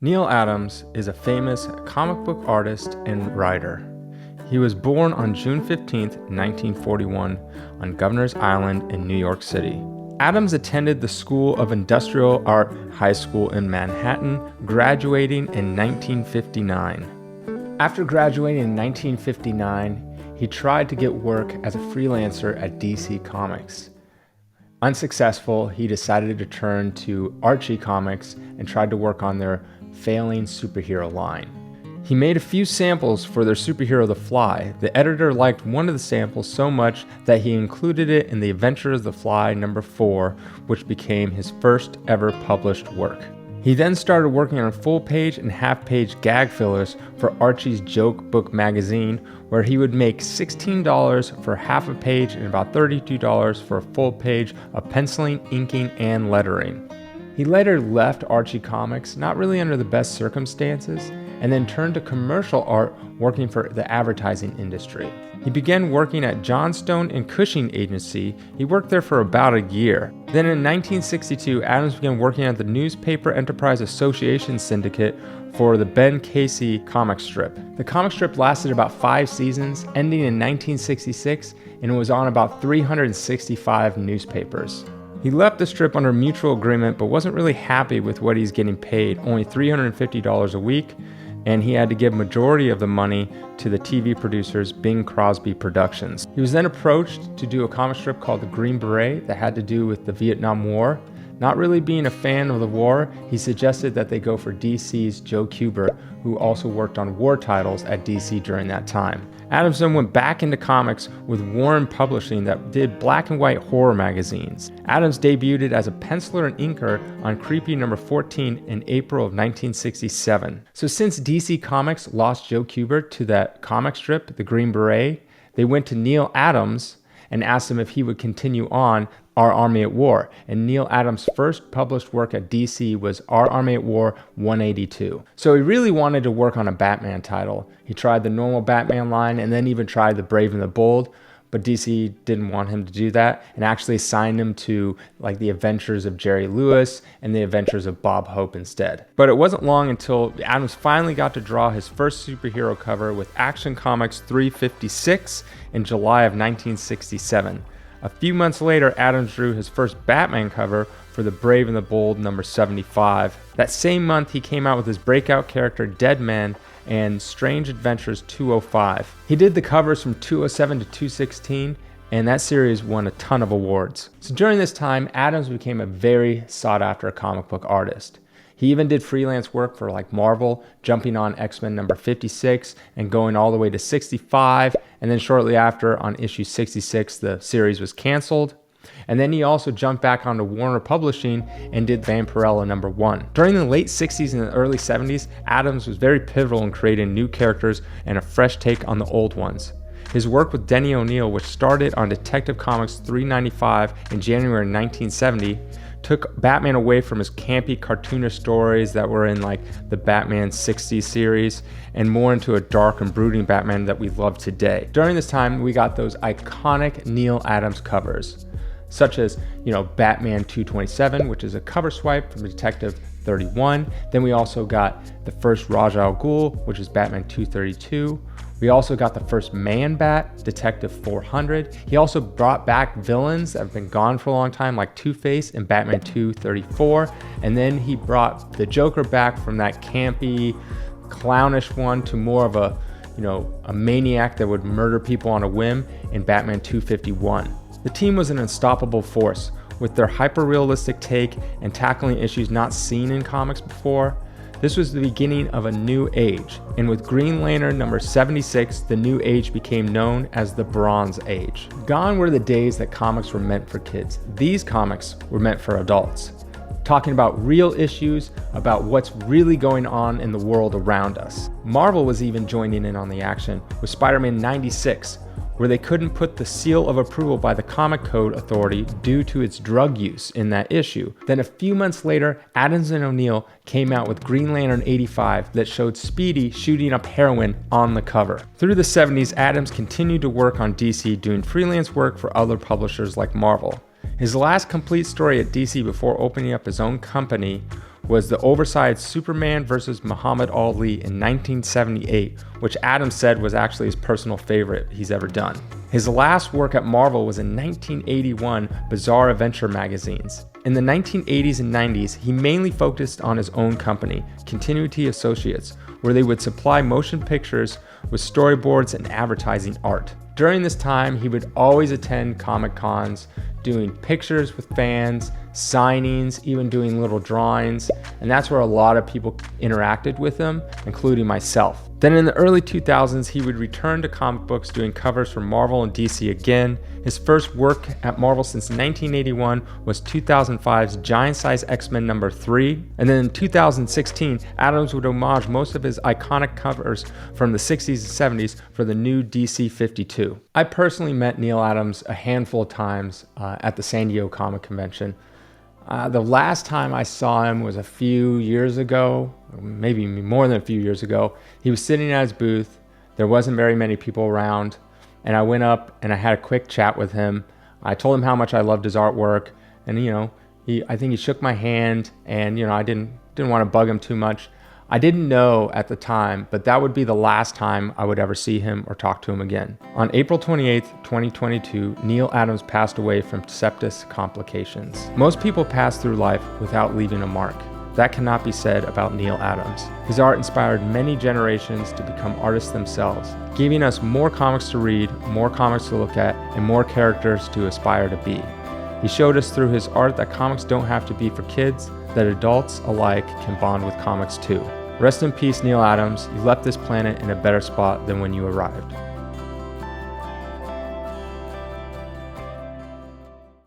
Neal Adams is a famous comic book artist and writer. He was born on June 15, 1941, on Governor's Island in New York City. Adams attended the School of Industrial Art High School in Manhattan, graduating in 1959. After graduating in 1959, he tried to get work as a freelancer at DC Comics. Unsuccessful, he decided to turn to Archie Comics and tried to work on their failing superhero line. He made a few samples for their superhero The Fly. The editor liked one of the samples so much that he included it in The Adventures of the Fly #4, which became his first ever published work. He then started working on full-page and half-page gag fillers for Archie's Joke Book magazine, where he would make $16 for half a page and about $32 for a full page of penciling, inking, and lettering. He later left Archie Comics, not really under the best circumstances, and then turned to commercial art, working for the advertising industry. He began working at Johnstone and Cushing Agency. He worked there for about a year. Then in 1962, Adams began working at the Newspaper Enterprise Association Syndicate for the Ben Casey comic strip. The comic strip lasted about 5 seasons, ending in 1966, and it was on about 365 newspapers. He left the strip under mutual agreement, but wasn't really happy with what he's getting paid, only $350 a week, and he had to give majority of the money to the TV producers, Bing Crosby Productions. He was then approached to do a comic strip called The Green Beret that had to do with the Vietnam War. Not really being a fan of the war, he suggested that they go for DC's Joe Kubert, who also worked on war titles at DC during that time. Adams then went back into comics with Warren Publishing that did black and white horror magazines. Adams debuted as a penciler and inker on Creepy #14 in April of 1967. So since DC Comics lost Joe Kubert to that comic strip, The Green Beret, they went to Neal Adams and asked him if he would continue on Our Army at War. And Neal Adams' first published work at DC was Our Army at War 182. So he really wanted to work on a Batman title. He tried the normal Batman line and then even tried the Brave and the Bold, but DC didn't want him to do that and actually assigned him to like the Adventures of Jerry Lewis and the Adventures of Bob Hope instead. But it wasn't long until Adams finally got to draw his first superhero cover with Action Comics 356 in July of 1967. A few months later, Adams drew his first Batman cover for the Brave and the Bold #75. That same month, he came out with his breakout character Deadman and Strange Adventures 205. He did the covers from 207 to 216, and that series won a ton of awards. So during this time, Adams became a very sought-after comic book artist. He even did freelance work for like Marvel, jumping on X-Men #56 and going all the way to 65. And then shortly after, on issue 66, the series was canceled. And then he also jumped back onto Warner Publishing and did Vampirella #1. During the late 60s and the early 70s, Adams was very pivotal in creating new characters and a fresh take on the old ones. His work with Denny O'Neil, which started on Detective Comics 395 in January 1970, took Batman away from his campy cartoonish stories that were in like the Batman 60s series and more into a dark and brooding Batman that we love today. During this time, we got those iconic Neal Adams covers, such as, Batman 227, which is a cover swipe from Detective 31. Then we also got the first Ra's al Ghul, which is Batman 232. We also got the first Man-Bat, Detective 400. He also brought back villains that have been gone for a long time, like Two-Face in Batman 234. And then he brought the Joker back from that campy, clownish one to more of a maniac that would murder people on a whim in Batman 251. The team was an unstoppable force, with their hyper-realistic take and tackling issues not seen in comics before. This was the beginning of a new age, and with Green Lantern #76, the new age became known as the Bronze Age. Gone were the days that comics were meant for kids. These comics were meant for adults, talking about real issues, about what's really going on in the world around us. Marvel was even joining in on the action with Spider-Man 96, where they couldn't put the seal of approval by the Comic Code Authority due to its drug use in that issue. Then a few months later, Adams and O'Neil came out with Green Lantern 85 that showed Speedy shooting up heroin on the cover. Through the 70s, Adams continued to work on DC, doing freelance work for other publishers like Marvel. His last complete story at DC before opening up his own company was the oversized Superman vs. Muhammad Ali in 1978, which Adams said was actually his personal favorite he's ever done. His last work at Marvel was in 1981 Bizarre Adventure magazines. In the 1980s and 90s, he mainly focused on his own company, Continuity Associates, where they would supply motion pictures with storyboards and advertising art. During this time, he would always attend Comic Cons, doing pictures with fans, signings, even doing little drawings, and that's where a lot of people interacted with him, including myself. Then in the early 2000s, he would return to comic books doing covers for Marvel and DC again. His first work at Marvel since 1981 was 2005's Giant Size X-Men number 3, and then in 2016, Adams would homage most of his iconic covers from the 60s and 70s for the new DC 52. I personally met Neal Adams a handful of times at the San Diego Comic Convention. The last time I saw him was a few years ago, maybe more than a few years ago. He was sitting at his booth. There wasn't very many people around, and I went up and I had a quick chat with him. I told him how much I loved his artwork, and I think he shook my hand, and I didn't want to bug him too much. I didn't know at the time, but that would be the last time I would ever see him or talk to him again. On April 28, 2022, Neal Adams passed away from sepsis complications. Most people pass through life without leaving a mark. That cannot be said about Neal Adams. His art inspired many generations to become artists themselves, giving us more comics to read, more comics to look at, and more characters to aspire to be. He showed us through his art that comics don't have to be for kids, that adults alike can bond with comics too. Rest in peace, Neal Adams. You left this planet in a better spot than when you arrived.